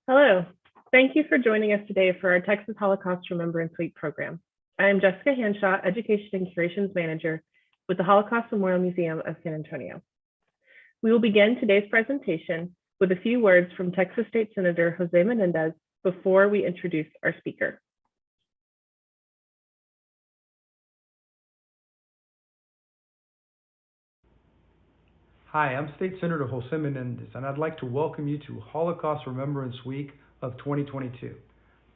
Hello. Thank you for joining us today for our Texas Holocaust Remembrance Week program. I am Jessica Hanshaw, Education and Curations Manager with the Holocaust Memorial Museum of San Antonio. We will begin today's presentation with a few words from Texas State Senator Jose Menendez before we introduce our speaker. Hi, I'm State Senator Jose Menendez, and I'd like to welcome you to Holocaust Remembrance Week of 2022.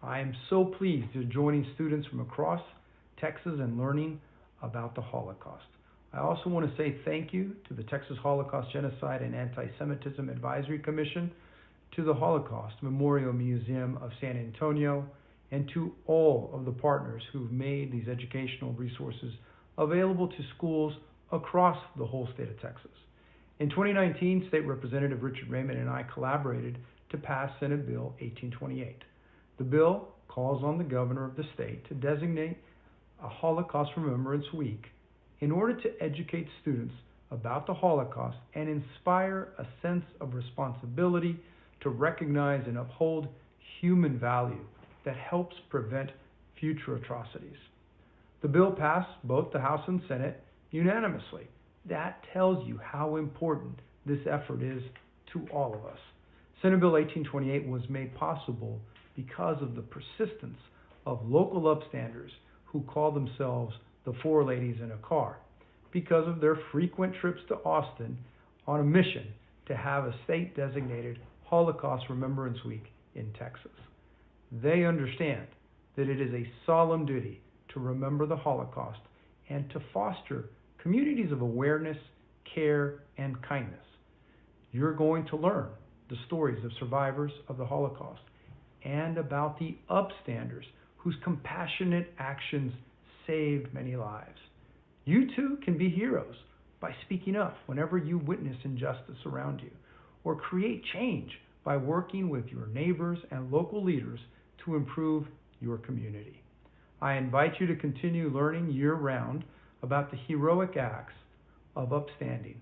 I am so pleased you're joining students from across Texas and learning about the Holocaust. I also want to say thank you to the Texas Holocaust Genocide and Anti-Semitism Advisory Commission, to the Holocaust Memorial Museum of San Antonio, and to all of the partners who've made these educational resources available to schools across the whole state of Texas. In 2019, State Representative Richard Raymond and I collaborated to pass Senate Bill 1828. The bill calls on the governor of the state to designate a Holocaust Remembrance Week in order to educate students about the Holocaust and inspire a sense of responsibility to recognize and uphold human value that helps prevent future atrocities. The bill passed both the House and Senate unanimously. That tells you how important this effort is to all of us. Senate Bill 1828 was made possible because of the persistence of local upstanders who call themselves the Four Ladies in a Car, because of their frequent trips to Austin on a mission to have a state-designated Holocaust Remembrance Week in Texas. They understand that it is a solemn duty to remember the Holocaust and to foster communities of awareness, care, and kindness. You're going to learn the stories of survivors of the Holocaust and about the upstanders whose compassionate actions saved many lives. You too can be heroes by speaking up whenever you witness injustice around you, or create change by working with your neighbors and local leaders to improve your community. I invite you to continue learning year-round about the heroic acts of upstanding.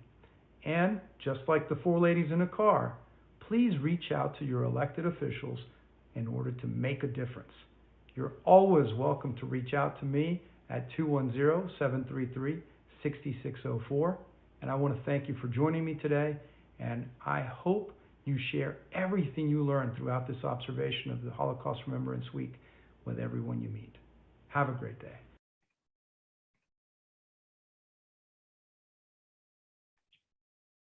And just like the Four Ladies in a Car, please reach out to your elected officials in order to make a difference. You're always welcome to reach out to me at 210-733-6604. And I want to thank you for joining me today. And I hope you share everything you learned throughout this observation of the Holocaust Remembrance Week with everyone you meet. Have a great day.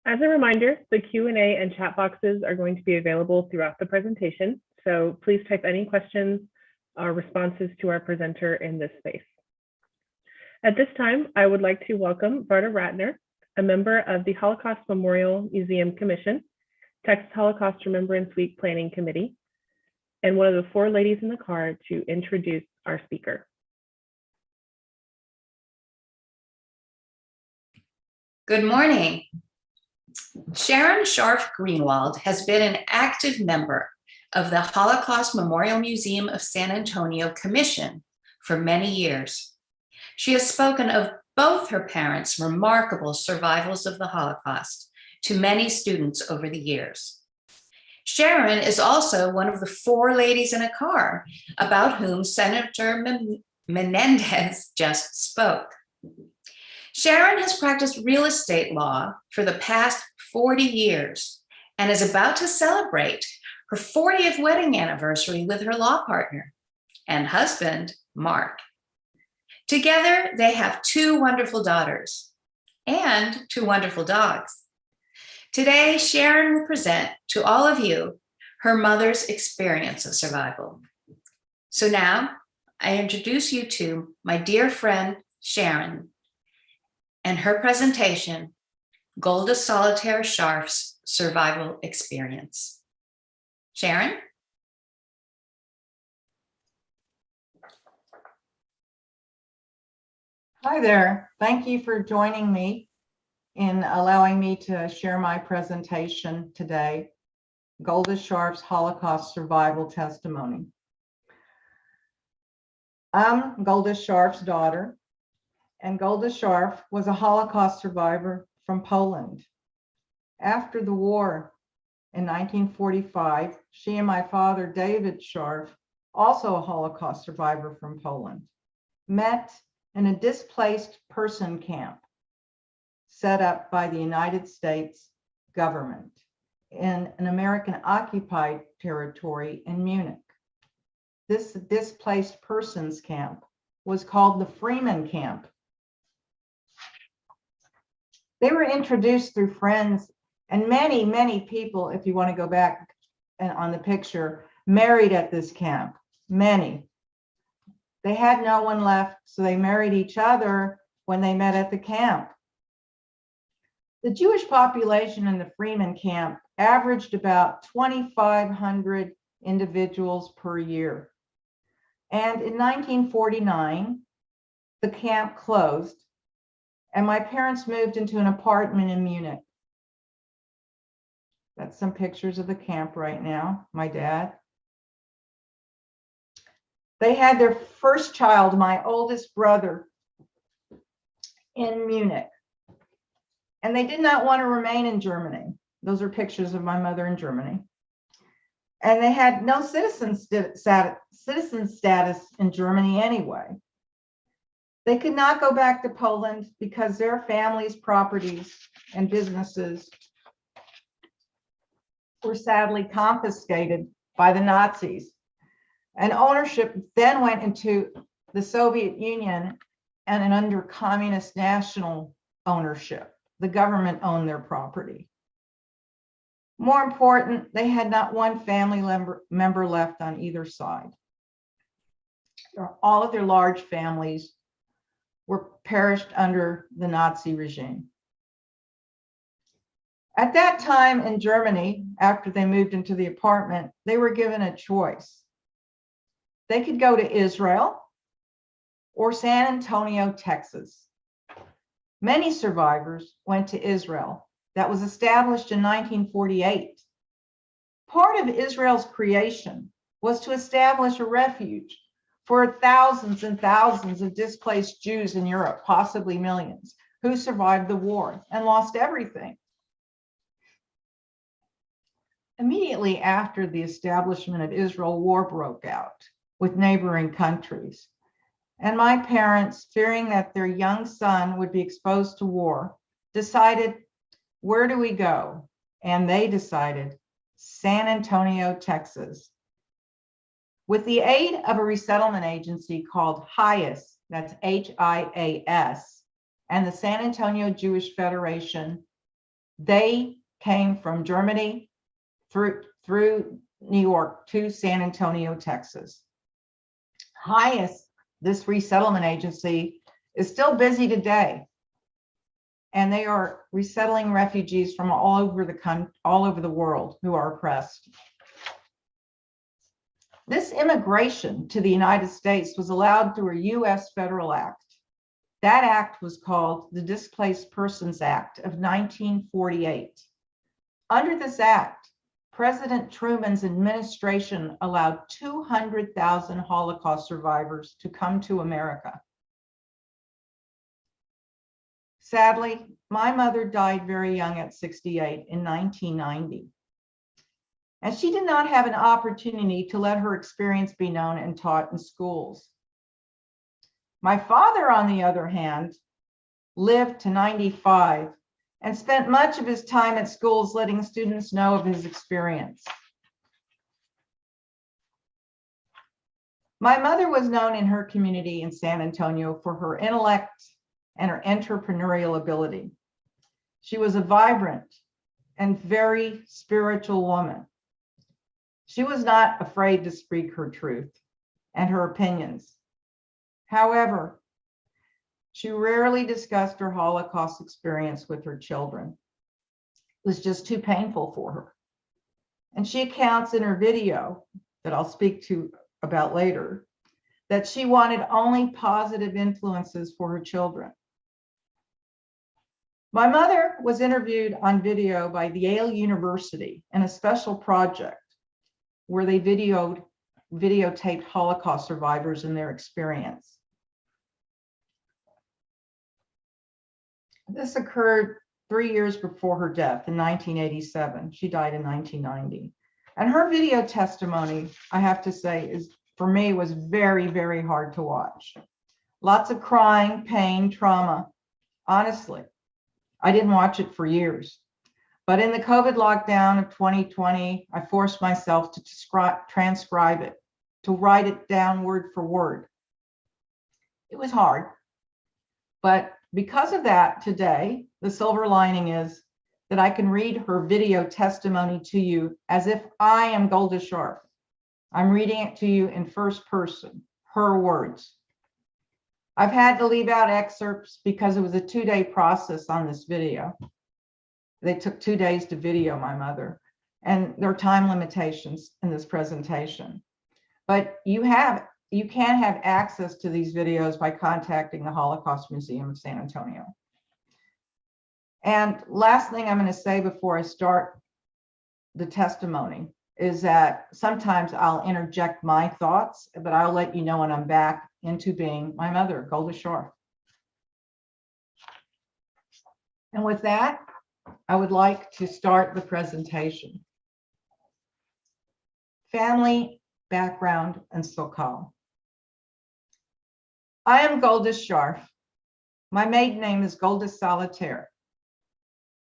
As a reminder, the Q&A and chat boxes are going to be available throughout the presentation, so please type any questions or responses to our presenter in this space. At this time, I would like to welcome Varda Ratner, a member of the Holocaust Memorial Museum Commission, Texas Holocaust Remembrance Week Planning Committee, and one of the Four Ladies in the Car, to introduce our speaker. Good morning. Sharon Scharff Greenwald has been an active member of the Holocaust Memorial Museum of San Antonio Commission for many years. She has spoken of both her parents' remarkable survivals of the Holocaust to many students over the years. Sharon is also one of the Four Ladies in a Car, about whom Senator Menendez just spoke. Sharon has practiced real estate law for the past 40 years and is about to celebrate her 40th wedding anniversary with her law partner and husband, Mark. Together, they have two wonderful daughters and two wonderful dogs. Today, Sharon will present to all of you her mother's experience of survival. So now, I introduce you to my dear friend, Sharon, and her presentation, Golda Solitair-Scharff's Survival Experience. Sharon? Hi there. Thank you for joining me in allowing me to share my presentation today, Golda Scharff's Holocaust Survival Testimony. I'm Golda Scharff's daughter, and Golda Scharff was a Holocaust survivor from Poland. After the war, in 1945, she and my father, David Scharff, also a Holocaust survivor from Poland, met in a displaced person camp set up by the United States government in an American occupied territory in Munich. This displaced persons camp was called the Freeman Camp. They were introduced through friends, and many, many people, if you want to go back and on the picture, married at this camp, many. They had no one left, so they married each other when they met at the camp. The Jewish population in the Freeman camp averaged about 2,500 individuals per year. And in 1949, the camp closed, and my parents moved into an apartment in Munich. That's some pictures of the camp right now, my dad. They had their first child, my oldest brother, in Munich. And they did not want to remain in Germany. Those are pictures of my mother in Germany. And they had no citizen status in Germany anyway. They could not go back to Poland because their families' properties and businesses were sadly confiscated by the Nazis. And ownership then went into the Soviet Union and under communist national ownership. The government owned their property. More important, they had not one family member left on either side. All of their large families were perished under the Nazi regime. At that time in Germany, after they moved into the apartment, they were given a choice. They could go to Israel or San Antonio, Texas. Many survivors went to Israel. That was established in 1948. Part of Israel's creation was to establish a refuge for thousands and thousands of displaced Jews in Europe, possibly millions, who survived the war and lost everything. Immediately after the establishment of Israel, war broke out with neighboring countries. And my parents, fearing that their young son would be exposed to war, decided, where do we go? And they decided San Antonio, Texas. With the aid of a resettlement agency called HIAS, that's H-I-A-S, and the San Antonio Jewish Federation, they came from Germany through New York to San Antonio, Texas. HIAS, this resettlement agency, is still busy today. And they are resettling refugees from all over the world who are oppressed. This immigration to the United States was allowed through a US federal act. That act was called the Displaced Persons Act of 1948. Under this act, President Truman's administration allowed 200,000 Holocaust survivors to come to America. Sadly, my mother died very young at 68 in 1990. And she did not have an opportunity to let her experience be known and taught in schools. My father, on the other hand, lived to 95 and spent much of his time at schools letting students know of his experience. My mother was known in her community in San Antonio for her intellect and her entrepreneurial ability. She was a vibrant and very spiritual woman. She was not afraid to speak her truth and her opinions. However, she rarely discussed her Holocaust experience with her children. It was just too painful for her. And she accounts in her video that I'll speak to about later, that she wanted only positive influences for her children. My mother was interviewed on video by Yale University in a special project where they videotaped Holocaust survivors and their experience. This occurred 3 years before her death in 1987. She died in 1990. And her video testimony, I have to say, for me, was very, very hard to watch. Lots of crying, pain, trauma. Honestly, I didn't watch it for years. But in the COVID lockdown of 2020, I forced myself to transcribe it, to write it down word for word. It was hard. But because of that, today, the silver lining is that I can read her video testimony to you as if I am Golda Scharff. I'm reading it to you in first person, her words. I've had to leave out excerpts because it was a 2-day process on this video. They took 2 days to video my mother, and there are time limitations in this presentation. But you can have access to these videos by contacting the Holocaust Museum of San Antonio. And last thing I'm going to say before I start the testimony is that sometimes I'll interject my thoughts, but I'll let you know when I'm back into being my mother, Golda Scharff. And with that, I would like to start the presentation. Family, background, and Sokol. I am Golda Scharff. My maiden name is Golda Solitair.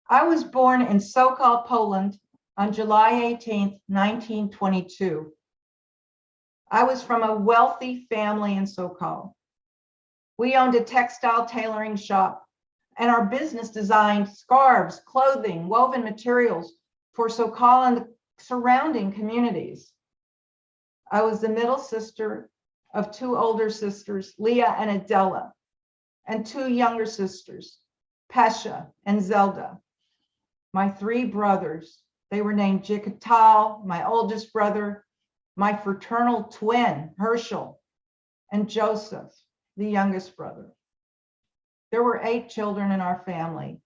I was born in Sokol, Poland on July 18th, 1922. I was from a wealthy family in Sokol. We owned a textile tailoring shop, and our business designed scarves, clothing, woven materials for Sokol and the surrounding communities. I was the middle sister of 2 older sisters, Leah and Adela, and 2 younger sisters, Pesha and Zelda. My 3 brothers, they were named Jikatal, my oldest brother, my fraternal twin, Herschel, and Joseph, the youngest brother. There were 8 children in our family,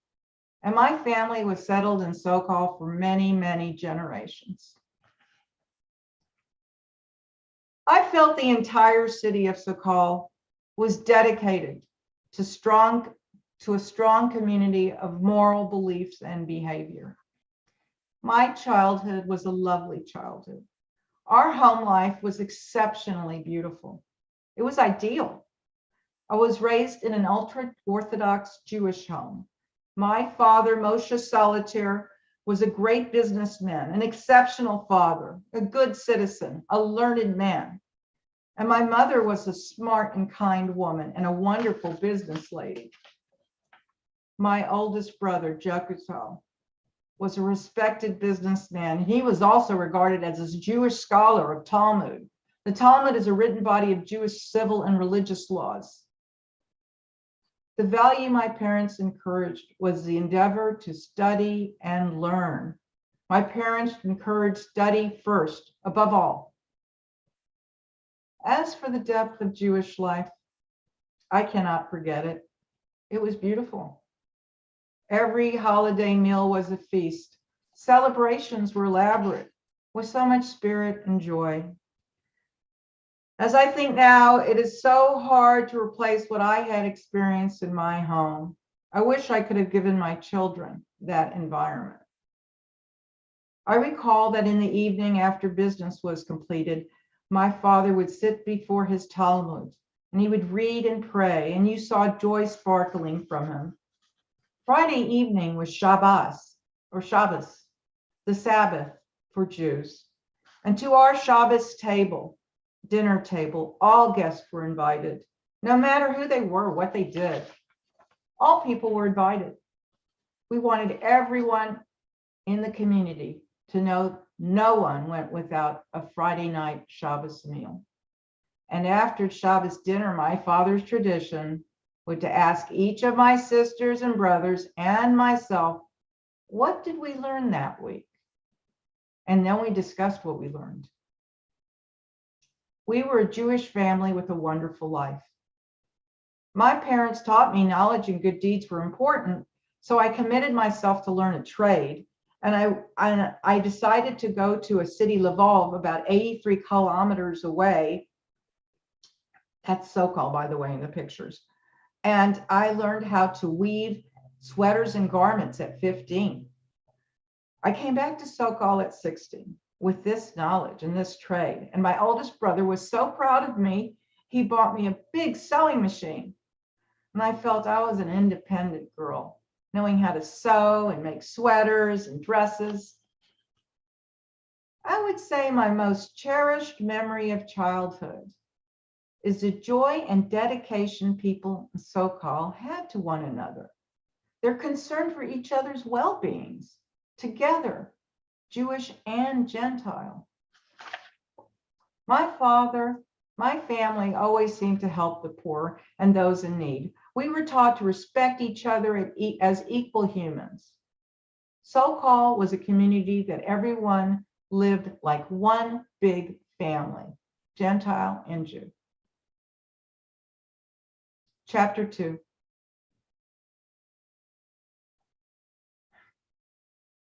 and my family was settled in Sokol for many, many generations. I felt the entire city of Sokol was dedicated to a strong community of moral beliefs and behavior. My childhood was a lovely childhood. Our home life was exceptionally beautiful. It was ideal. I was raised in an ultra-Orthodox Jewish home. My father, Moshe Solitair, was a great businessman, an exceptional father, a good citizen, a learned man. And my mother was a smart and kind woman and a wonderful business lady. My oldest brother, Jekatel, was a respected businessman. He was also regarded as a Jewish scholar of Talmud. The Talmud is a written body of Jewish civil and religious laws. The value my parents encouraged was the endeavor to study and learn. My parents encouraged study first, above all. As for the depth of Jewish life, I cannot forget it. It was beautiful. Every holiday meal was a feast. Celebrations were elaborate, with so much spirit and joy. As I think now, it is so hard to replace what I had experienced in my home. I wish I could have given my children that environment. I recall that in the evening after business was completed, my father would sit before his Talmud and he would read and pray, and you saw joy sparkling from him. Friday evening was Shabbos, or Shabbos, the Sabbath for Jews. And to our Shabbos table, dinner table, all guests were invited, no matter who they were, what they did. All people were invited. We wanted everyone in the community to know no one went without a Friday night Shabbos meal. And after Shabbos dinner, my father's tradition was to ask each of my sisters and brothers and myself, what did we learn that week? And then we discussed what we learned. We were a Jewish family with a wonderful life. My parents taught me knowledge and good deeds were important, so I committed myself to learn a trade. And I decided to go to a city, Lvov, about 83 kilometers away. That's Sokol, by the way, in the pictures. And I learned how to weave sweaters and garments at 15. I came back to Sokol at 16 with this knowledge and this trade. And my oldest brother was so proud of me, he bought me a big sewing machine. And I felt I was an independent girl, knowing how to sew and make sweaters and dresses. I would say my most cherished memory of childhood is the joy and dedication people in Sokol had to one another. Their concern for each other's well-beings, together, Jewish and Gentile. My family always seemed to help the poor and those in need. We were taught to respect each other as equal humans. Sokol was a community that everyone lived like one big family, Gentile and Jew. Chapter 2.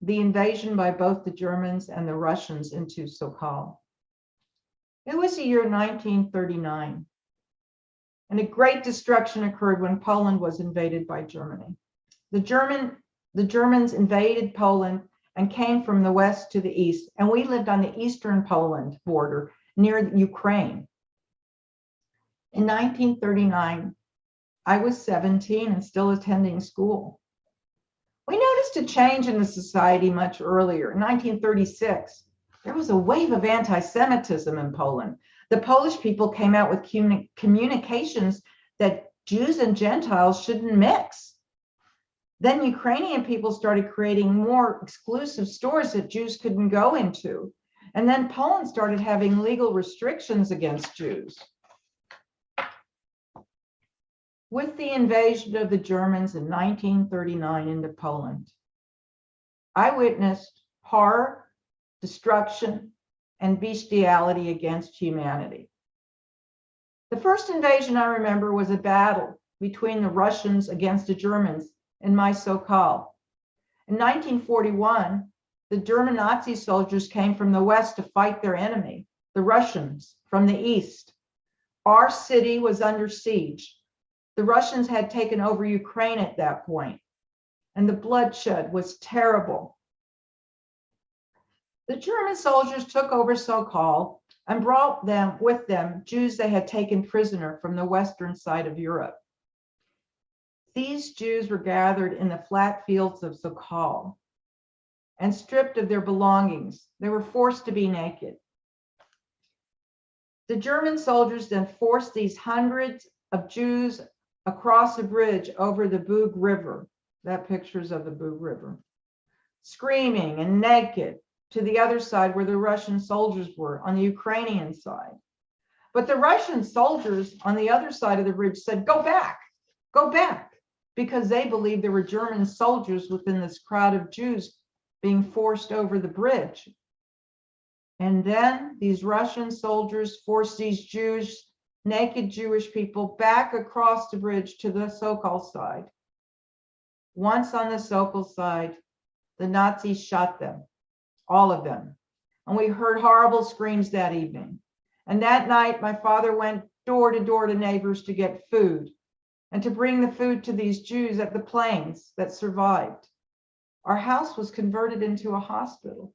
The invasion by both the Germans and the Russians into Sokol. It was the year 1939, and a great destruction occurred when Poland was invaded by Germany. The Germans invaded Poland and came from the west to the east, and we lived on the eastern Poland border near Ukraine. In 1939, I was 17 and still attending school. We noticed a change in the society much earlier. In 1936, there was a wave of anti-Semitism in Poland. The Polish people came out with communications that Jews and Gentiles shouldn't mix. Then Ukrainian people started creating more exclusive stores that Jews couldn't go into. And then Poland started having legal restrictions against Jews. With the invasion of the Germans in 1939 into Poland, I witnessed horror, destruction, and bestiality against humanity. The first invasion I remember was a battle between the Russians against the Germans in my Sokol. In 1941, the German Nazi soldiers came from the west to fight their enemy, the Russians, from the east. Our city was under siege. The Russians had taken over Ukraine at that point, and the bloodshed was terrible. The German soldiers took over Sokol and brought with them Jews they had taken prisoner from the western side of Europe. These Jews were gathered in the flat fields of Sokol and stripped of their belongings. They were forced to be naked. The German soldiers then forced these hundreds of Jews across a bridge over the Bug River. That pictures of the Bug River. Screaming and naked to the other side where the Russian soldiers were on the Ukrainian side. But the Russian soldiers on the other side of the bridge said, go back, because they believed there were German soldiers within this crowd of Jews being forced over the bridge. And then these Russian soldiers forced these naked Jewish people back across the bridge to the Sokol side. Once on the Sokol side, the Nazis shot them, all of them. And we heard horrible screams that evening. And that night, my father went door to door to neighbors to get food and to bring the food to these Jews at the plains that survived. Our house was converted into a hospital.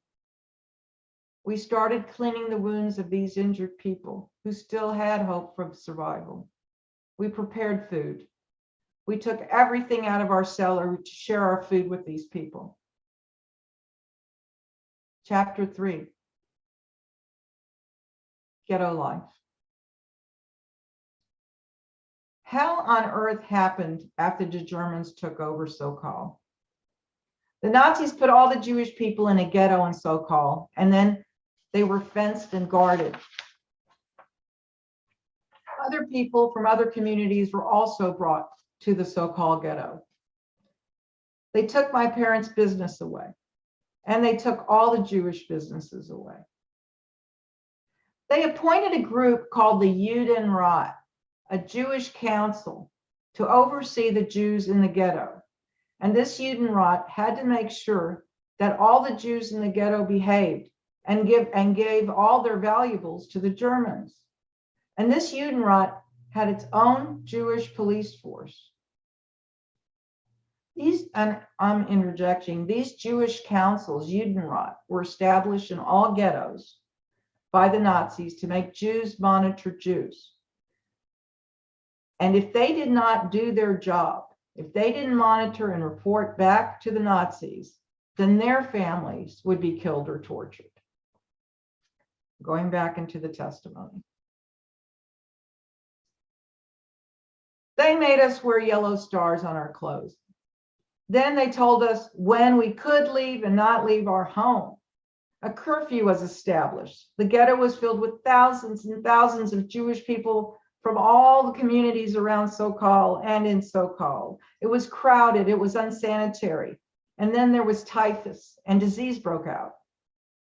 We started cleaning the wounds of these injured people who still had hope for survival. We prepared food. We took everything out of our cellar to share our food with these people. Chapter 3, Ghetto Life. Hell on earth happened after the Germans took over Sokol. The Nazis put all the Jewish people in a ghetto in Sokol, and then they were fenced and guarded. Other people from other communities were also brought to the Sokol ghetto. They took my parents' business away, and they took all the Jewish businesses away. They appointed a group called the Judenrat, a Jewish council, to oversee the Jews in the ghetto. And this Judenrat had to make sure that all the Jews in the ghetto behaved and gave all their valuables to the Germans. And this Judenrat had its own Jewish police force. And I'm interjecting, these Jewish councils, Judenrat, were established in all ghettos by the Nazis to make Jews monitor Jews. And if they did not do their job, if they didn't monitor and report back to the Nazis, then their families would be killed or tortured. Going back into the testimony. They made us wear yellow stars on our clothes. Then they told us when we could leave and not leave our home. A curfew was established. The ghetto was filled with thousands and thousands of Jewish people from all the communities around Sokol and in Sokol. It was crowded, it was unsanitary. And then there was typhus and disease broke out.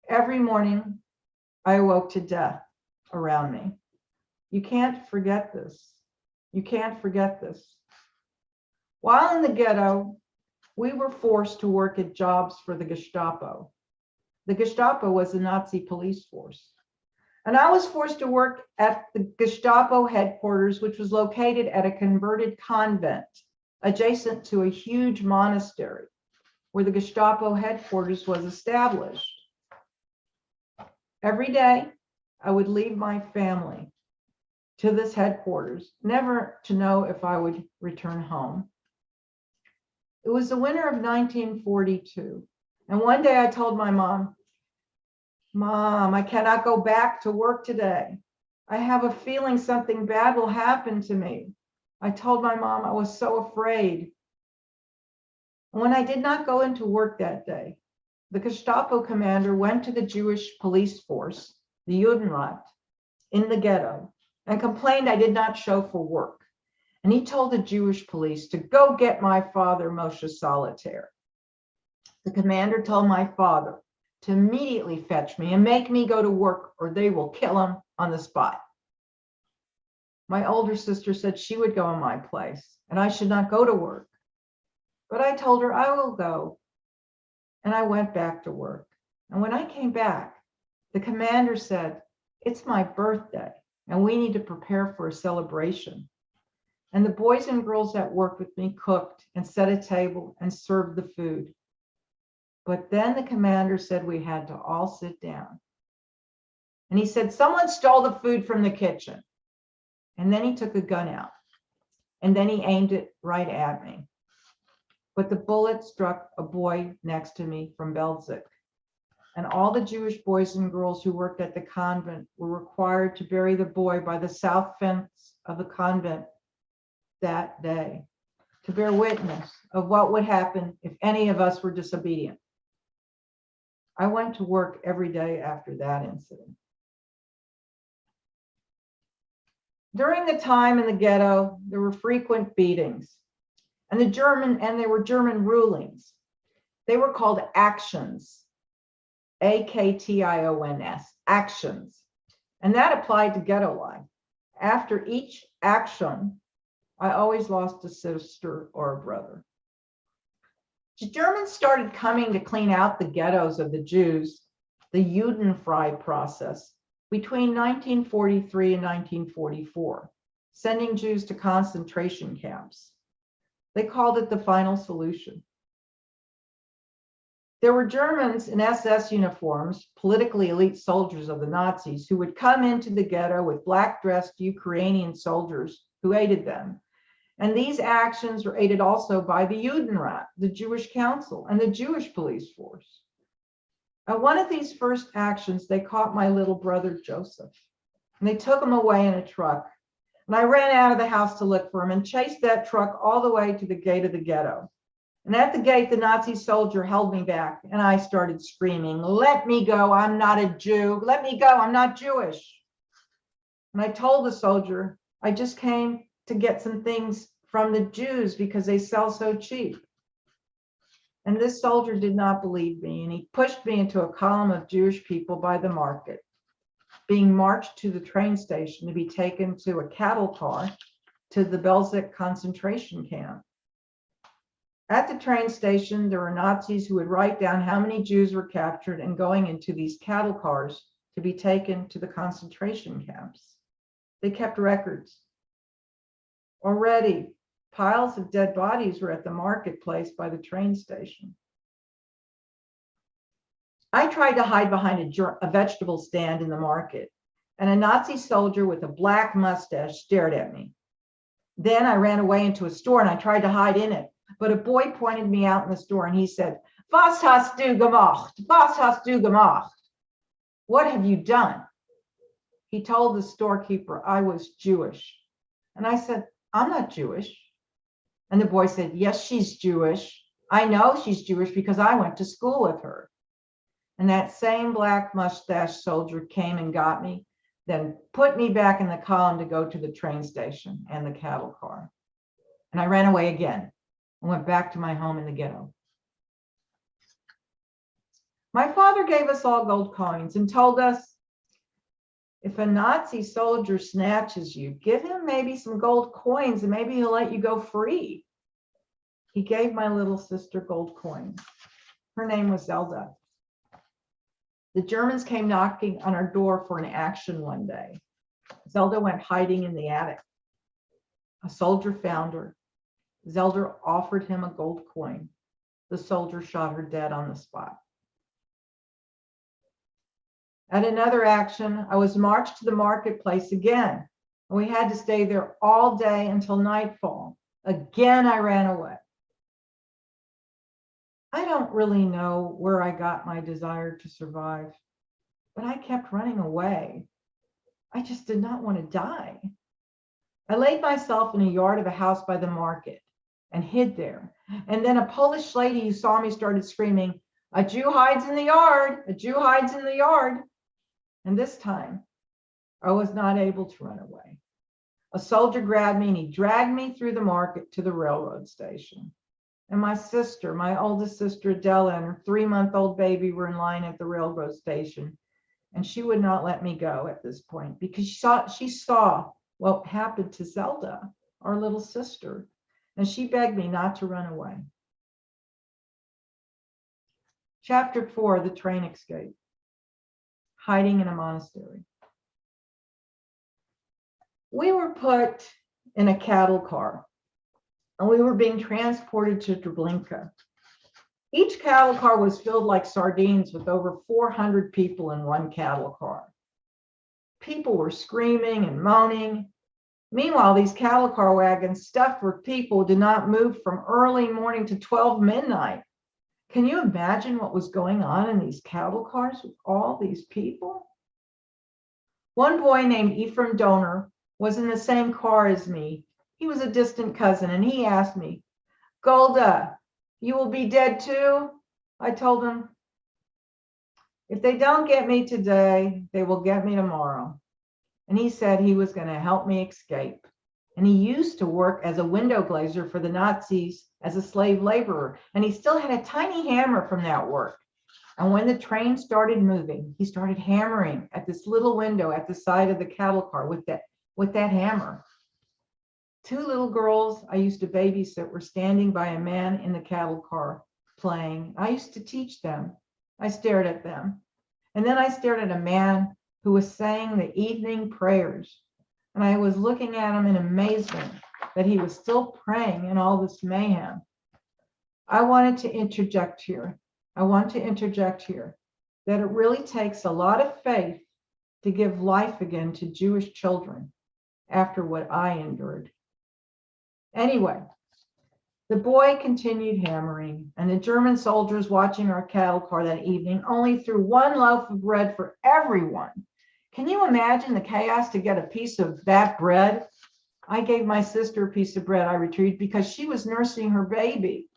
Every morning, I awoke to death around me. You can't forget this. You can't forget this. While in the ghetto, we were forced to work at jobs for the Gestapo. The Gestapo was a Nazi police force. And I was forced to work at the Gestapo headquarters, which was located at a converted convent adjacent to a huge monastery where the Gestapo headquarters was established. Every day, I would leave my family to this headquarters, never to know if I would return home. It was the winter of 1942. And one day I told my mom, "Mom, I cannot go back to work today. I have a feeling something bad will happen to me." I told my mom I was so afraid. When I did not go into work that day, the Gestapo commander went to the Jewish police force, the Judenrat, in the ghetto, and complained I did not show for work. And he told the Jewish police to go get my father, Moshe Solitair. The commander told my father to immediately fetch me and make me go to work or they will kill him on the spot. My older sister said she would go in my place and I should not go to work. But I told her I will go. And I went back to work. And when I came back, the commander said, "It's my birthday and we need to prepare for a celebration." And the boys and girls that worked with me cooked and set a table and served the food. But then the commander said we had to all sit down. And he said, "Someone stole the food from the kitchen." And then he took a gun out. And then he aimed it right at me. But the bullet struck a boy next to me from Belzec. And all the Jewish boys and girls who worked at the convent were required to bury the boy by the south fence of the convent that day, to bear witness of what would happen if any of us were disobedient. I went to work every day after that incident. During the time in the ghetto, there were frequent beatings, and there were German rulings. They were called actions, A-K-T-I-O-N-S, actions, and that applied to ghetto life. After each action, I always lost a sister or a brother. The Germans started coming to clean out the ghettos of the Jews, the Judenfrei process, between 1943 and 1944, sending Jews to concentration camps. They called it the final solution. There were Germans in SS uniforms, politically elite soldiers of the Nazis, who would come into the ghetto with black-dressed Ukrainian soldiers who aided them. And these actions were aided also by the Judenrat, the Jewish Council, and the Jewish police force. At one of these first actions, they caught my little brother, Joseph, and they took him away in a truck. And I ran out of the house to look for him and chased that truck all the way to the gate of the ghetto. And at the gate, the Nazi soldier held me back, and I started screaming, "Let me go, I'm not a Jew. Let me go, I'm not Jewish." And I told the soldier, "I just came to get some things from the Jews because they sell so cheap." And this soldier did not believe me, and he pushed me into a column of Jewish people by the market, being marched to the train station to be taken to a cattle car to the Belzec concentration camp. At the train station, there were Nazis who would write down how many Jews were captured and going into these cattle cars to be taken to the concentration camps. They kept records. Already, Piles of dead bodies were at the marketplace by the train station. I tried to hide behind a vegetable stand in the market, and a Nazi soldier with a black mustache stared at me. Then I ran away into a store and I tried to hide in it, but a boy pointed me out in the store and he said, "Was hast du gemacht? Was hast du gemacht?" What have you done? He told the storekeeper I was Jewish. And I said, "I'm not Jewish." And the boy said, "Yes, she's Jewish. I know she's Jewish because I went to school with her." And that same black mustache soldier came and got me, then put me back in the column to go to the train station and the cattle car. And I ran away again and went back to my home in the ghetto. My father gave us all gold coins and told us, if a Nazi soldier snatches you, give him maybe some gold coins and maybe he'll let you go free. He gave my little sister gold coins. Her name was Zelda. The Germans came knocking on our door for an action one day. Zelda went hiding in the attic. A soldier found her. Zelda offered him a gold coin. The soldier shot her dead on the spot. At another action, I was marched to the marketplace again, and we had to stay there all day until nightfall. Again, I ran away. I don't really know where I got my desire to survive, but I kept running away. I just did not want to die. I laid myself in a yard of a house by the market and hid there. And then a Polish lady who saw me started screaming, "A Jew hides in the yard! A Jew hides in the yard!" And this time, I was not able to run away. A soldier grabbed me and he dragged me through the market to the railroad station. And my sister, my oldest sister, Adela, and her 3-month-old baby were in line at the railroad station. And she would not let me go at this point because she saw what happened to Zelda, our little sister. And she begged me not to run away. Chapter 4, the train escape. Hiding in a monastery. We were put in a cattle car and we were being transported to Treblinka. Each cattle car was filled like sardines with over 400 people in one cattle car. People were screaming and moaning. Meanwhile, these cattle car wagons stuffed with people did not move from early morning to 12 midnight. Can you imagine what was going on in these cattle cars with all these people? One boy named Ephraim Donor was in the same car as me. He was a distant cousin, and he asked me, "Golda, you will be dead too?" I told him, "If they don't get me today, they will get me tomorrow." And he said he was going to help me escape. And he used to work as a window glazer for the Nazis as a slave laborer. And he still had a tiny hammer from that work. And when the train started moving, he started hammering at this little window at the side of the cattle car with that hammer. 2 little girls I used to babysit were standing by a man in the cattle car playing. I used to teach them. I stared at them. And then I stared at a man who was saying the evening prayers. And I was looking at him in amazement that he was still praying in all this mayhem. I want to interject here that it really takes a lot of faith to give life again to Jewish children after what I endured. Anyway, the boy continued hammering, and the German soldiers watching our cattle car that evening only threw 1 loaf of bread for everyone. Can you imagine the chaos to get a piece of that bread? I gave my sister a piece of bread I retrieved because she was nursing her baby.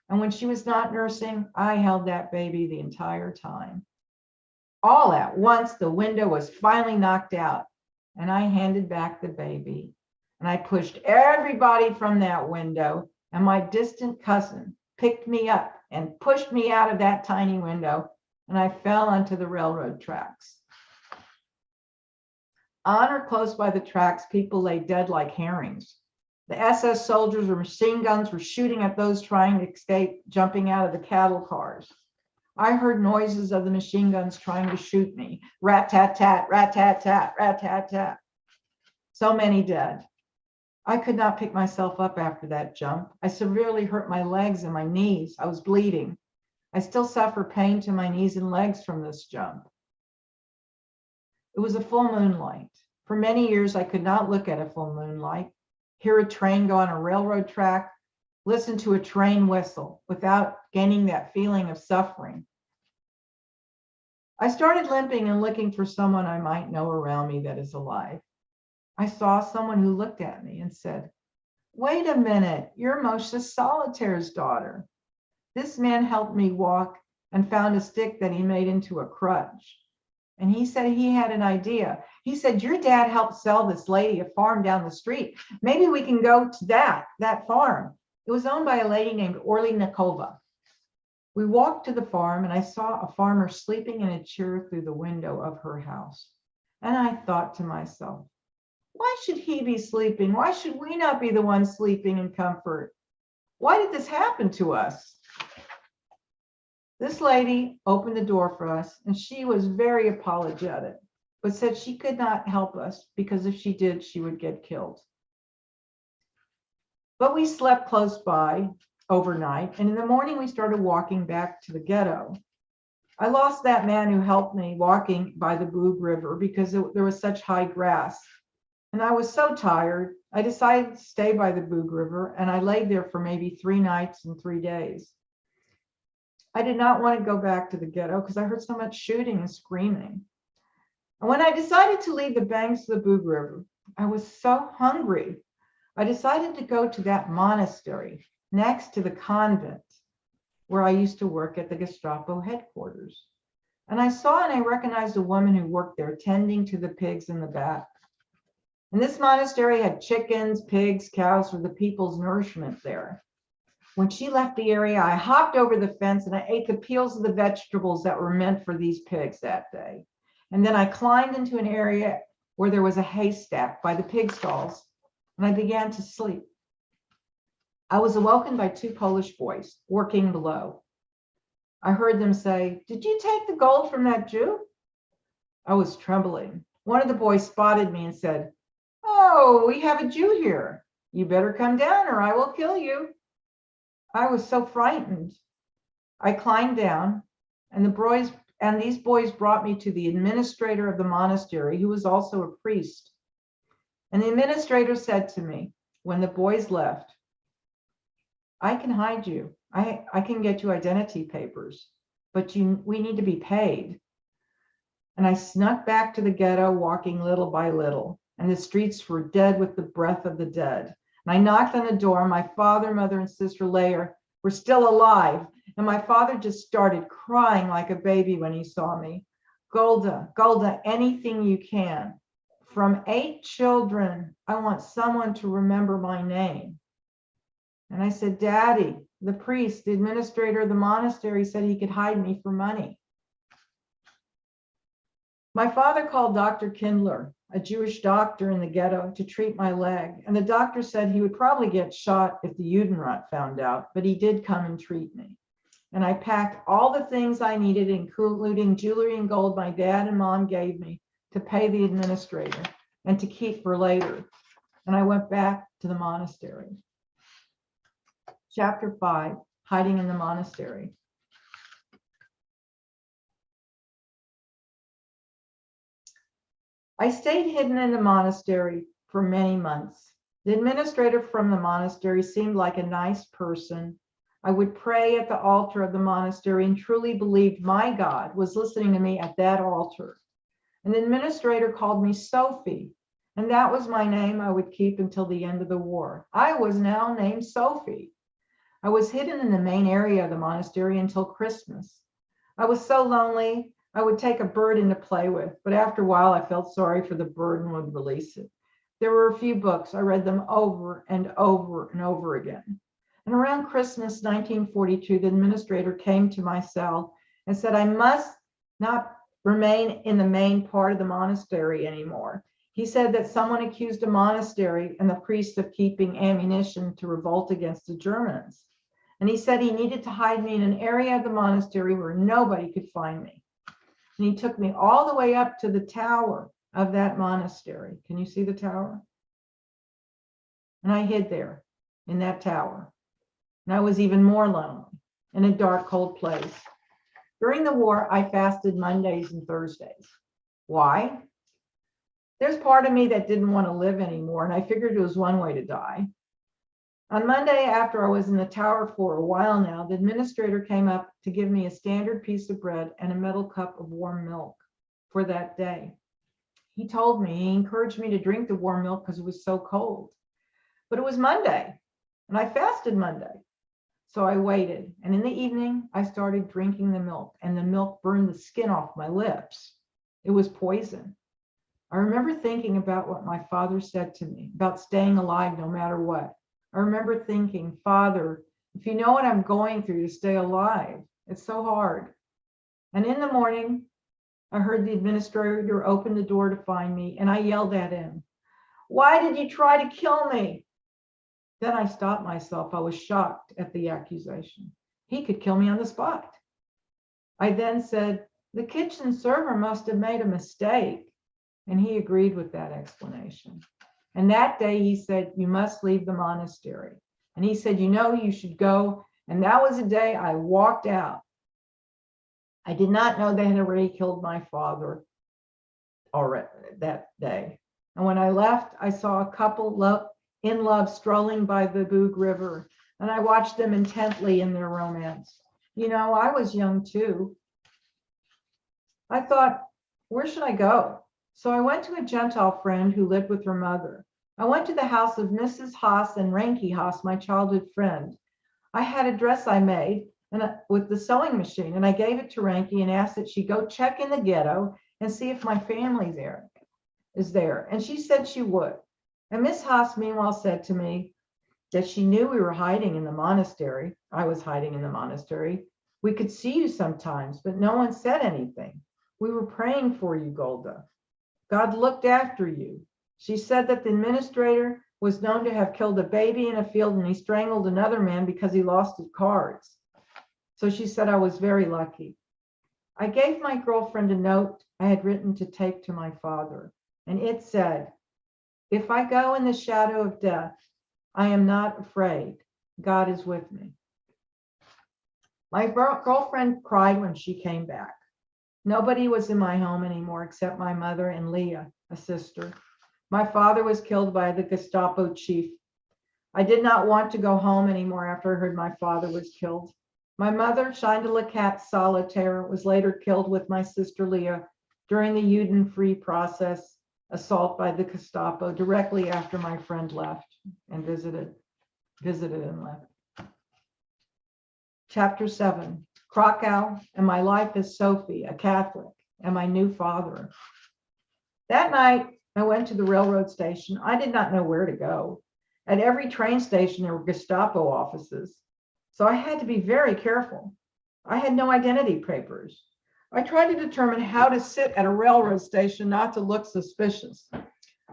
And when she was not nursing, I held that baby the entire time. All at once, the window was finally knocked out, and I handed back the baby. And I pushed everybody from that window, and my distant cousin picked me up and pushed me out of that tiny window, and I fell onto the railroad tracks. On or close by the tracks, people lay dead like herrings. The SS soldiers with machine guns were shooting at those trying to escape, jumping out of the cattle cars. I heard noises of the machine guns trying to shoot me. Rat-tat-tat, rat-tat-tat, rat-tat-tat. So many dead. I could not pick myself up after that jump. I severely hurt my legs and my knees. I was bleeding. I still suffer pain to my knees and legs from this jump. It was a full moonlight. For many years, I could not look at a full moonlight, hear a train go on a railroad track, listen to a train whistle without gaining that feeling of suffering. I started limping and looking for someone I might know around me that is alive. I saw someone who looked at me and said, "Wait a minute, you're Moshe Solitair's daughter." This man helped me walk and found a stick that he made into a crutch. And he said he had an idea. He said, "Your dad helped sell this lady a farm down the street. Maybe we can go to that farm." It was owned by a lady named Orly Nikova. We walked to the farm and I saw a farmer sleeping in a chair through the window of her house. And I thought to myself, why should he be sleeping? Why should we not be the ones sleeping in comfort? Why did this happen to us? This lady opened the door for us and she was very apologetic, but said she could not help us because if she did, she would get killed. But we slept close by overnight, and in the morning we started walking back to the ghetto. I lost that man who helped me walking by the Boob River because there was such high grass. And I was so tired, I decided to stay by the Boob River, and I laid there for maybe 3 nights and 3 days. I did not want to go back to the ghetto because I heard so much shooting and screaming. And when I decided to leave the banks of the Boob River, I was so hungry. I decided to go to that monastery next to the convent where I used to work at the Gestapo headquarters. And I saw and I recognized a woman who worked there tending to the pigs in the back. And this monastery had chickens, pigs, cows for the people's nourishment there. When she left the area, I hopped over the fence and I ate the peels of the vegetables that were meant for these pigs that day. And then I climbed into an area where there was a haystack by the pig stalls, and I began to sleep. I was awoken by 2 Polish boys working below. I heard them say, "Did you take the gold from that Jew?" I was trembling. One of the boys spotted me and said, "Oh, we have a Jew here. You better come down or I will kill you." I was so frightened. I climbed down, and these boys brought me to the administrator of the monastery, who was also a priest. And the administrator said to me, when the boys left, "I can hide you. I can get you identity papers, but we need to be paid." And I snuck back to the ghetto, walking little by little, and the streets were dead with the breath of the dead. And I knocked on the door. My father, mother, and sister Leah were still alive. And my father just started crying like a baby when he saw me. "Golda, Golda, anything you can. From 8 children, I want someone to remember my name." And I said, "Daddy, the priest, the administrator of the monastery said he could hide me for money." My father called Dr. Kindler, a Jewish doctor in the ghetto, to treat my leg. And the doctor said he would probably get shot if the Judenrat found out, but he did come and treat me. And I packed all the things I needed, including jewelry and gold my dad and mom gave me to pay the administrator and to keep for later. And I went back to the monastery. Chapter 5, Hiding in the Monastery. I stayed hidden in the monastery for many months. The administrator from the monastery seemed like a nice person. I would pray at the altar of the monastery and truly believed my God was listening to me at that altar. And the administrator called me Sophie, and that was my name I would keep until the end of the war. I was now named Sophie. I was hidden in the main area of the monastery until Christmas. I was so lonely, I would take a bird in to play with, but after a while I felt sorry for the bird and would release it. There were a few books. I read them over and over and over again. And around Christmas 1942, the administrator came to my cell and said I must not remain in the main part of the monastery anymore. He said that someone accused a monastery and the priest of keeping ammunition to revolt against the Germans. And he said he needed to hide me in an area of the monastery where nobody could find me. And he took me all the way up to the tower of that monastery. Can you see the tower? and I hid there in that tower. And I was even more lonely in a dark, cold place. During the war, I fasted Mondays and Thursdays. Why? There's part of me that didn't want to live anymore, and I figured it was one way to die. On Monday, after I was in the tower for a while now, the administrator came up to give me a standard piece of bread and a metal cup of warm milk for that day. He encouraged me to drink the warm milk because it was so cold. But it was Monday, and I fasted Monday. So I waited, and in the evening, I started drinking the milk, and the milk burned the skin off my lips. It was poison. I remember thinking about what my father said to me about staying alive no matter what. I remember thinking, Father, if you know what I'm going through to stay alive, it's so hard. And in the morning, I heard the administrator open the door to find me, and I yelled at him, "Why did you try to kill me?" Then I stopped myself. I was shocked at the accusation. He could kill me on the spot. I then said, "The kitchen server must have made a mistake." And he agreed with that explanation. And that day he said, "You must leave the monastery." And he said, "You should go." And that was the day I walked out. I did not know they had already killed my father already that day. And when I left, I saw a couple in love strolling by the Boog River, and I watched them intently in their romance. I was young too. I thought, where should I go? So I went to a Gentile friend who lived with her mother. I went to the house of Mrs. Haas and Ranky Haas, my childhood friend. I had a dress I made with the sewing machine, and I gave it to Ranky and asked that she go check in the ghetto and see if my family is there. And she said she would. And Miss Haas meanwhile said to me that she knew we were hiding in the monastery. I was hiding in the monastery. We could see you sometimes, but no one said anything. We were praying for you, Golda. God looked after you. She said that the administrator was known to have killed a baby in a field, and he strangled another man because he lost his cards. So she said I was very lucky. I gave my girlfriend a note I had written to take to my father, and it said, "If I go in the shadow of death, I am not afraid. God is with me." My girlfriend cried when she came back. Nobody was in my home anymore except my mother and Leah, a sister. My father was killed by the Gestapo chief. I did not want to go home anymore after I heard my father was killed. My mother, Shindla Cat Solitair, was later killed with my sister Leah during the Juden-free process assault by the Gestapo directly after my friend left and visited and left. Chapter 7, Krakow and my life as Sophie, a Catholic, and my new father. That night, I went to the railroad station. I did not know where to go. At every train station, there were Gestapo offices, so I had to be very careful. I had no identity papers. I tried to determine how to sit at a railroad station not to look suspicious.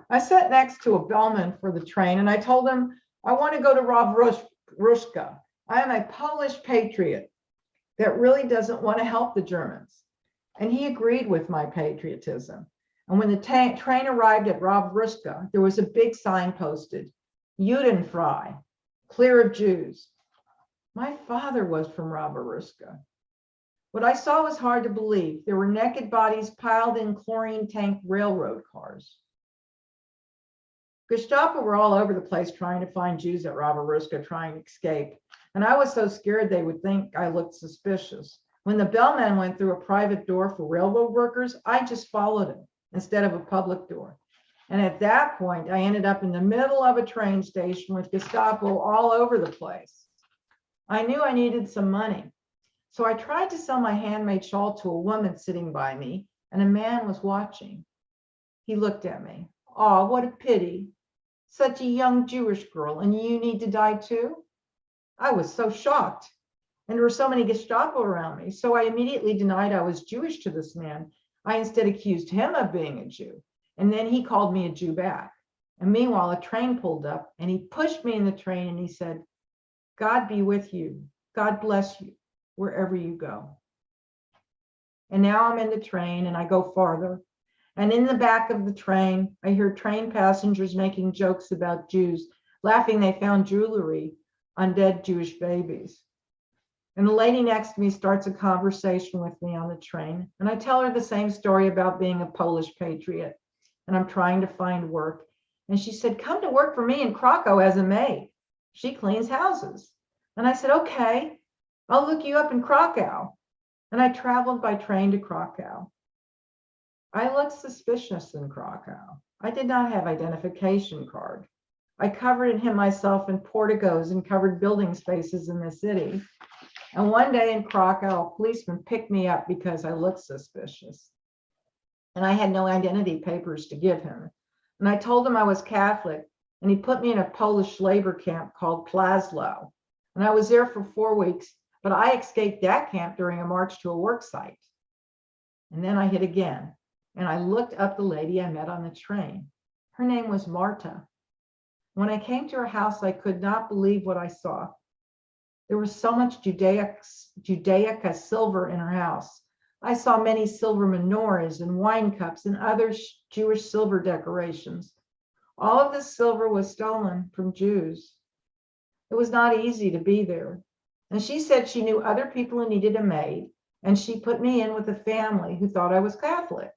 I sat next to a bellman for the train, and I told him, "I want to go to Rav Rushka. I am a Polish patriot that really doesn't want to help the Germans." And he agreed with my patriotism. And when the train arrived at Rav Rushka, there was a big sign posted, "Judenfrei," clear of Jews. My father was from Rav Rushka. What I saw was hard to believe. There were naked bodies piled in chlorine tank railroad cars. Gestapo were all over the place trying to find Jews at Rav Rushka trying to escape. And I was so scared they would think I looked suspicious. When the bellman went through a private door for railroad workers, I just followed him instead of a public door. And at that point, I ended up in the middle of a train station with Gestapo all over the place. I knew I needed some money. So I tried to sell my handmade shawl to a woman sitting by me, and a man was watching. He looked at me. "Oh, what a pity. Such a young Jewish girl, and you need to die too?" I was so shocked. And there were so many Gestapo around me. So I immediately denied I was Jewish to this man. I instead accused him of being a Jew. And then he called me a Jew back. And meanwhile, a train pulled up, and he pushed me in the train, and he said, "God be with you. God bless you wherever you go." And now I'm in the train, and I go farther. And in the back of the train, I hear train passengers making jokes about Jews, laughing they found jewelry on dead Jewish babies. And the lady next to me starts a conversation with me on the train. And I tell her the same story about being a Polish patriot. And I'm trying to find work. And she said, come to work for me in Krakow as a maid. She cleans houses. And I said, okay, I'll look you up in Krakow. And I traveled by train to Krakow. I looked suspicious in Krakow. I did not have identification card. I covered and hid myself in porticos and covered building spaces in the city. And one day in Krakow, a policeman picked me up because I looked suspicious. And I had no identity papers to give him. And I told him I was Catholic, and he put me in a Polish labor camp called Plaslow. And I was there for 4 weeks, but I escaped that camp during a march to a work site. And then I hid again, and I looked up the lady I met on the train. Her name was Marta. When I came to her house, I could not believe what I saw. There was so much Judaica silver in her house. I saw many silver menorahs and wine cups and other Jewish silver decorations. All of this silver was stolen from Jews. It was not easy to be there. And she said she knew other people who needed a maid, and she put me in with a family who thought I was Catholic.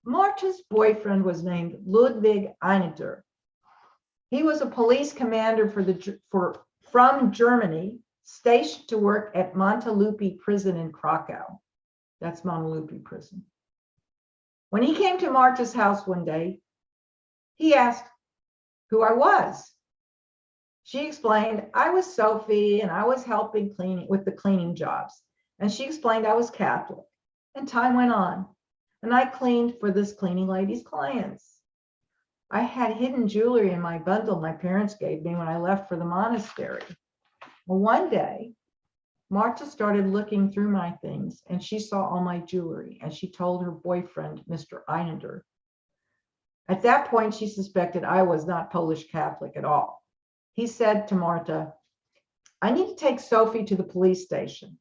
Marta's boyfriend was named Ludwig Einiger. He was a police commander from Germany, stationed to work at Montelupi prison in Krakow. That's Montelupi prison. When he came to Marta's house one day, he asked who I was. She explained, I was Sophie and I was helping with the cleaning jobs. And she explained I was Catholic. And time went on, and I cleaned for this cleaning lady's clients. I had hidden jewelry in my bundle my parents gave me when I left for the monastery. Well, one day, Marta started looking through my things, and she saw all my jewelry, and she told her boyfriend, Mr. Einiger. At that point, she suspected I was not Polish Catholic at all. He said to Marta, I need to take Sophie to the police station.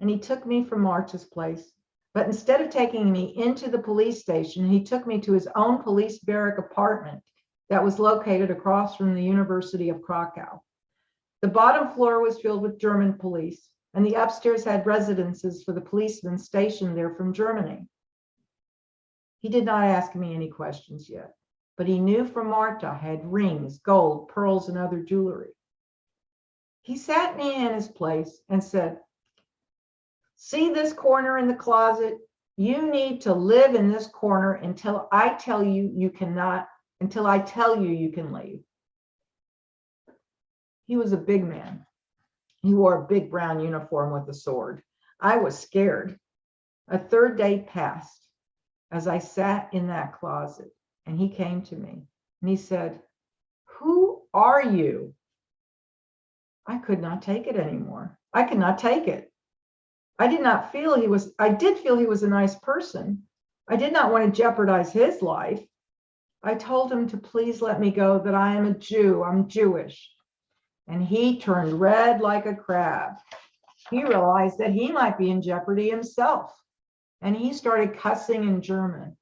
And he took me from Marta's place. But instead of taking me into the police station, he took me to his own police barrack apartment that was located across from the University of Krakow. The bottom floor was filled with German police, and the upstairs had residences for the policemen stationed there from Germany. He did not ask me any questions yet, but he knew from Marta I had rings, gold, pearls, and other jewelry. He sat me in his place and said, see this corner in the closet? You need to live in this corner until I tell you you cannot, until I tell you you can leave. He was a big man. He wore a big brown uniform with a sword. I was scared. A third day passed as I sat in that closet, and he came to me and he said, who are you? I could not take it anymore. I could not take it. I did feel he was a nice person. I did not want to jeopardize his life. I told him to please let me go, that I am a Jew, I'm Jewish. And he turned red like a crab. He realized that he might be in jeopardy himself. And he started cussing in German.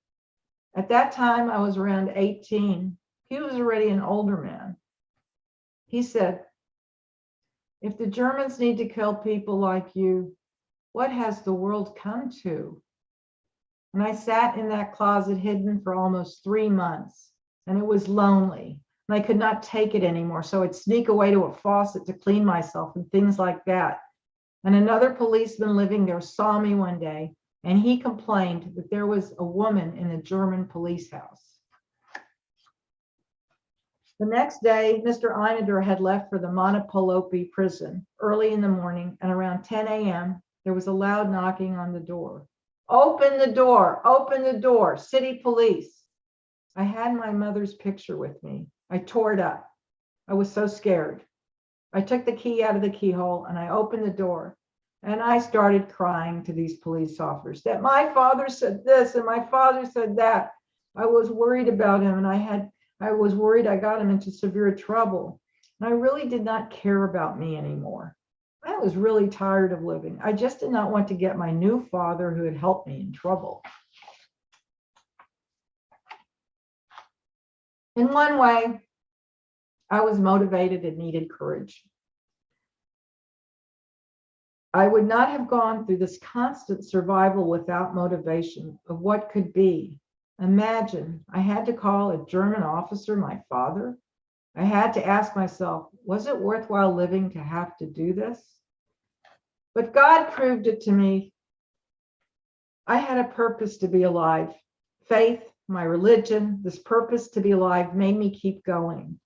At that time, I was around 18. He was already an older man. He said, if the Germans need to kill people like you, what has the world come to? And I sat in that closet hidden for almost 3 months, and it was lonely, and I could not take it anymore. So I'd sneak away to a faucet to clean myself and things like that. And another policeman living there saw me one day, and he complained that there was a woman in the German police house. The next day, Mr. Einiger had left for the Montelupi prison early in the morning, and around 10 a.m., there was a loud knocking on the door. Open the door, open the door, city police. I had my mother's picture with me. I tore it up. I was so scared. I took the key out of the keyhole and I opened the door, and I started crying to these police officers that my father said this and my father said that. I was worried about him, and I was worried I got him into severe trouble. And I really did not care about me anymore. I was really tired of living. I just did not want to get my new father, who had helped me, in trouble. In one way, I was motivated and needed courage. I would not have gone through this constant survival without motivation of what could be. Imagine, I had to call a German officer my father. I had to ask myself, was it worthwhile living to have to do this? But God proved it to me. I had a purpose to be alive. Faith, my religion, this purpose to be alive made me keep going.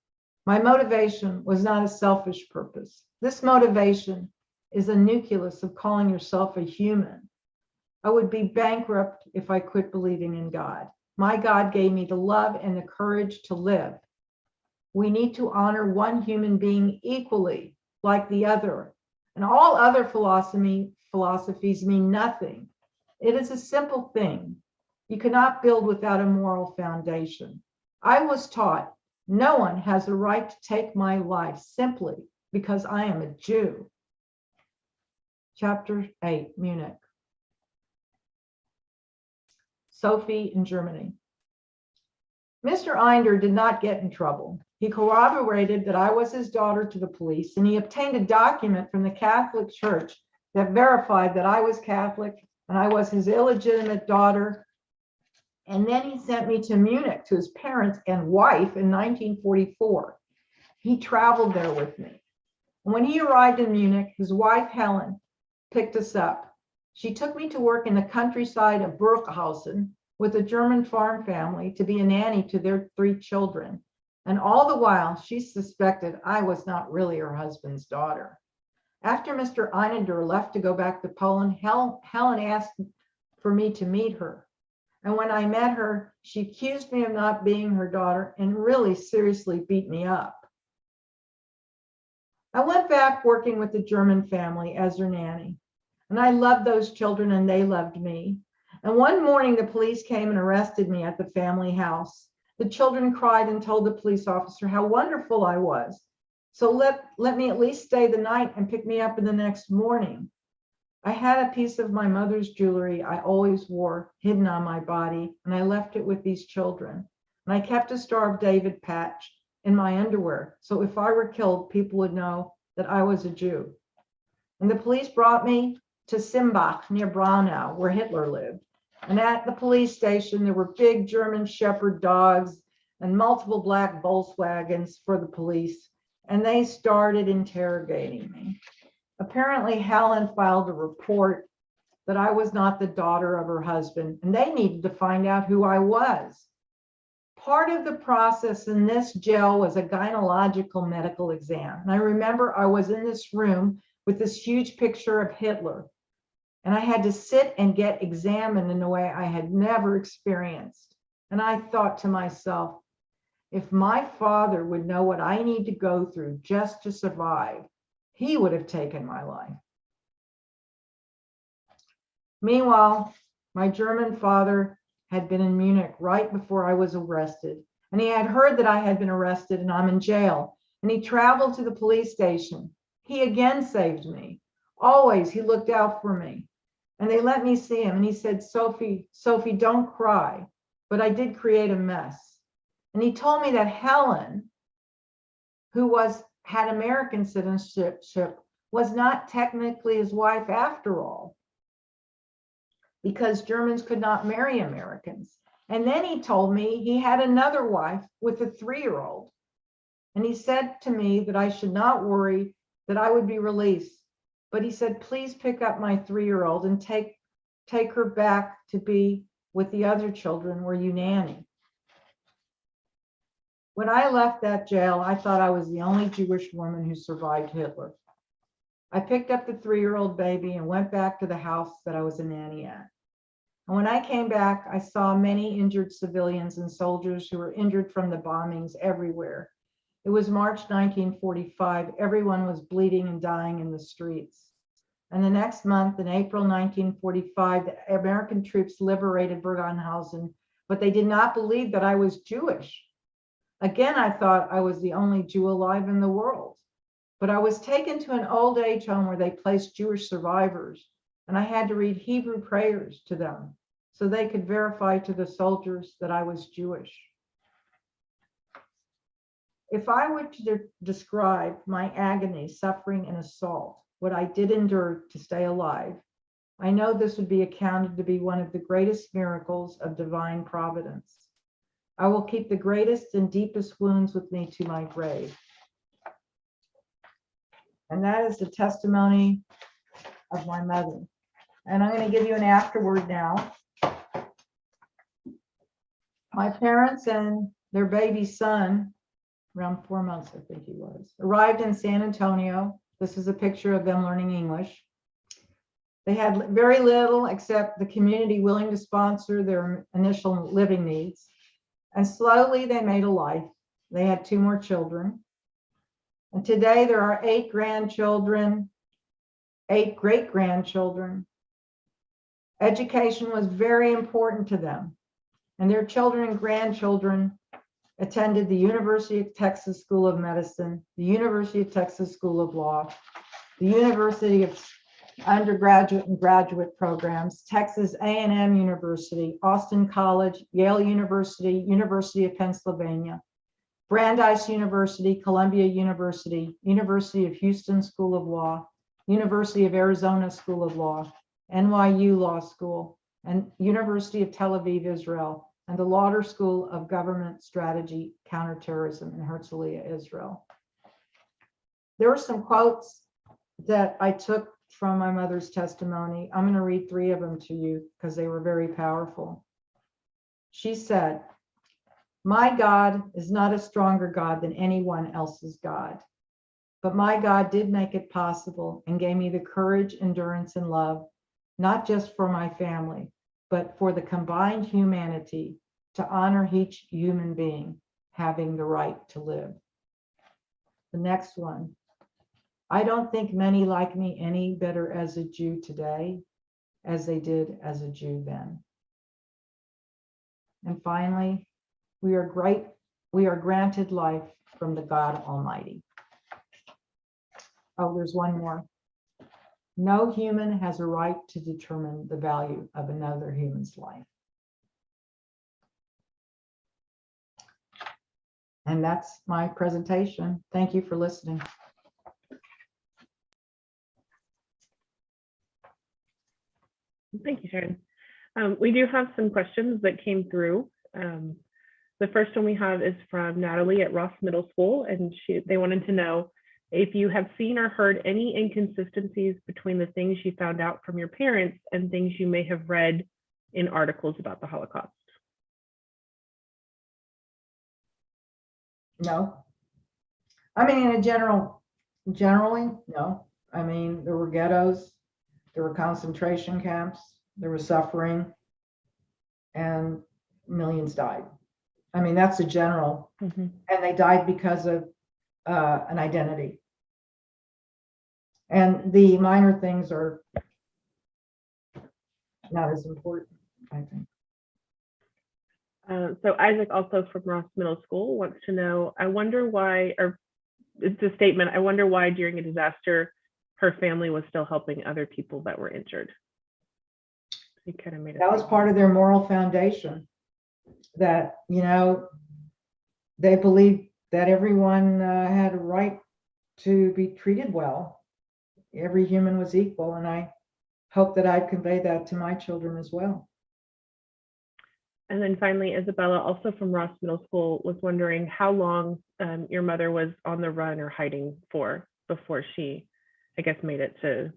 My motivation was not a selfish purpose. This motivation is a nucleus of calling yourself a human. I would be bankrupt if I quit believing in God. My God gave me the love and the courage to live. We need to honor one human being equally like the other. And all other philosophies mean nothing. It is a simple thing. You cannot build without a moral foundation. I was taught no one has a right to take my life simply because I am a Jew. Chapter 8, Munich. Sophie in Germany. Mr. Einder did not get in trouble. He corroborated that I was his daughter to the police, and he obtained a document from the Catholic Church that verified that I was Catholic and I was his illegitimate daughter. And then he sent me to Munich to his parents and wife in 1944. He traveled there with me. And when he arrived in Munich, his wife, Helen, picked us up. She took me to work in the countryside of Burghausen with a German farm family to be a nanny to their 3 children. And all the while, she suspected I was not really her husband's daughter. After Mr. Einder left to go back to Poland, Helen asked for me to meet her. And when I met her, she accused me of not being her daughter and really seriously beat me up. I went back working with the German family as their nanny. And I loved those children and they loved me. And one morning the police came and arrested me at the family house. The children cried and told the police officer how wonderful I was. So let me at least stay the night and pick me up in the next morning. I had a piece of my mother's jewelry I always wore hidden on my body, and I left it with these children. And I kept a Star of David patch in my underwear, so if I were killed, people would know that I was a Jew. And the police brought me to Simbach near Braunau, where Hitler lived. And at the police station, there were big German Shepherd dogs and multiple black Volkswagens for the police, and they started interrogating me. Apparently, Helen filed a report that I was not the daughter of her husband, and they needed to find out who I was. Part of the process in this jail was a gynecological medical exam. And I remember I was in this room with this huge picture of Hitler, and I had to sit and get examined in a way I had never experienced. And I thought to myself, if my father would know what I need to go through just to survive, he would have taken my life. Meanwhile, my German father had been in Munich right before I was arrested, and he had heard that I had been arrested and I'm in jail, and he traveled to the police station. He again saved me. Always, he looked out for me, and they let me see him, and he said, Sophie, don't cry, but I did create a mess. And he told me that Helen, who had American citizenship, was not technically his wife after all, because Germans could not marry Americans. And then he told me he had another wife with a 3-year-old. And he said to me that I should not worry, that I would be released. But he said, please pick up my 3-year-old and take her back to be with the other children where you nanny. When I left that jail, I thought I was the only Jewish woman who survived Hitler. I picked up the 3-year-old baby and went back to the house that I was a nanny at. And when I came back, I saw many injured civilians and soldiers who were injured from the bombings everywhere. It was March 1945. Everyone was bleeding and dying in the streets. And the next month, in April 1945, the American troops liberated Bergen-Belsen, but they did not believe that I was Jewish. Again, I thought I was the only Jew alive in the world. But I was taken to an old age home where they placed Jewish survivors, and I had to read Hebrew prayers to them so they could verify to the soldiers that I was Jewish. If I were to describe my agony, suffering, and assault, what I did endure to stay alive, I know this would be accounted to be one of the greatest miracles of divine providence. I will keep the greatest and deepest wounds with me to my grave. And that is the testimony of my mother. And I'm going to give you an afterword now. My parents and their baby son, around 4 months, I think he was, arrived in San Antonio. This is a picture of them learning English. They had very little except the community willing to sponsor their initial living needs. And slowly they made a life. They had 2 more children. And today there are 8 grandchildren, 8 great-grandchildren. Education was very important to them. And their children and grandchildren attended the University of Texas School of Medicine, the University of Texas School of Law, the University of undergraduate and graduate programs, Texas A&M University, Austin College, Yale University, University of Pennsylvania, Brandeis University, Columbia University, University of Houston School of Law, University of Arizona School of Law, NYU Law School, and University of Tel Aviv, Israel, and the Lauder School of Government Strategy, Counterterrorism in Herzliya, Israel. There were some quotes that I took from my mother's testimony. I'm going to read 3 of them to you because they were very powerful. She said, "My God is not a stronger God than anyone else's God, but my God did make it possible and gave me the courage, endurance, and love, not just for my family, but for the combined humanity to honor each human being having the right to live." The next one, "I don't think many like me any better as a Jew today as they did as a Jew then." And finally, we are granted life from the God Almighty. Oh, there's one more. "No human has a right to determine the value of another human's life." And that's my presentation. Thank you for listening. Thank you, Sharon. We do have some questions that came through. The first one we have is from Natalie at Ross Middle School, and they wanted to know if you have seen or heard any inconsistencies between the things you found out from your parents and things you may have read in articles about the Holocaust. No. I mean, generally, no. I mean, there were ghettos, there were concentration camps, there was suffering, and millions died. I mean, that's a general. Mm-hmm. And they died because of an identity. And the minor things are not as important, I think. So Isaac, also from Ross Middle School, wants to know, I wonder why, or it's a statement, I wonder why during a disaster, her family was still helping other people that were injured. He kind of made that was part of their moral foundation, that, you know, they believed that everyone had a right to be treated well. Every human was equal, and I hope that I'd convey that to my children as well. And then finally, Isabella, also from Ross Middle School, was wondering how long your mother was on the run or hiding for before she, I guess, made it to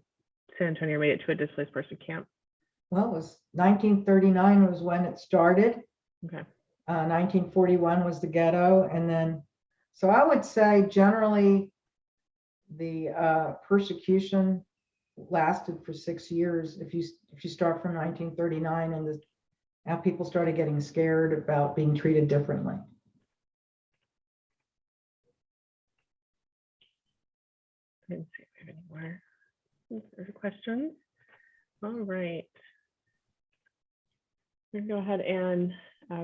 San Antonio, made it to a displaced person camp. Well, it was 1939 was when it started. Okay. 1941 was the ghetto, and then, so I would say generally the persecution lasted for 6 years. If you start from 1939, and now people started getting scared about being treated differently. I didn't see if I have any more. There's a question. All right. We're going to go ahead and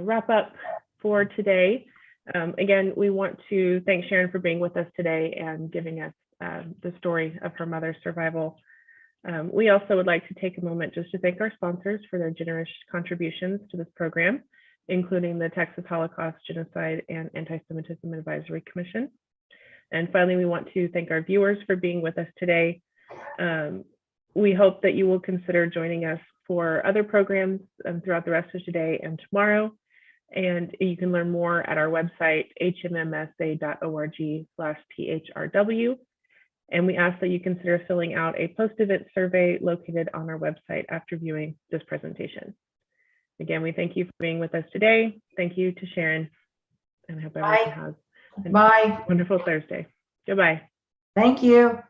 wrap up for today. Again, we want to thank Sharon for being with us today and giving us the story of her mother's survival. We also would like to take a moment just to thank our sponsors for their generous contributions to this program. including the Texas Holocaust, Genocide, and Anti-Semitism Advisory Commission. And finally, we want to thank our viewers for being with us today. We hope that you will consider joining us for other programs throughout the rest of today and tomorrow. And you can learn more at our website, hmmsa.org/THRW. And we ask that you consider filling out a post-event survey located on our website after viewing this presentation. Again, we thank you for being with us today. Thank you to Sharon, and I hope everyone has a wonderful Thursday. Goodbye. Thank you.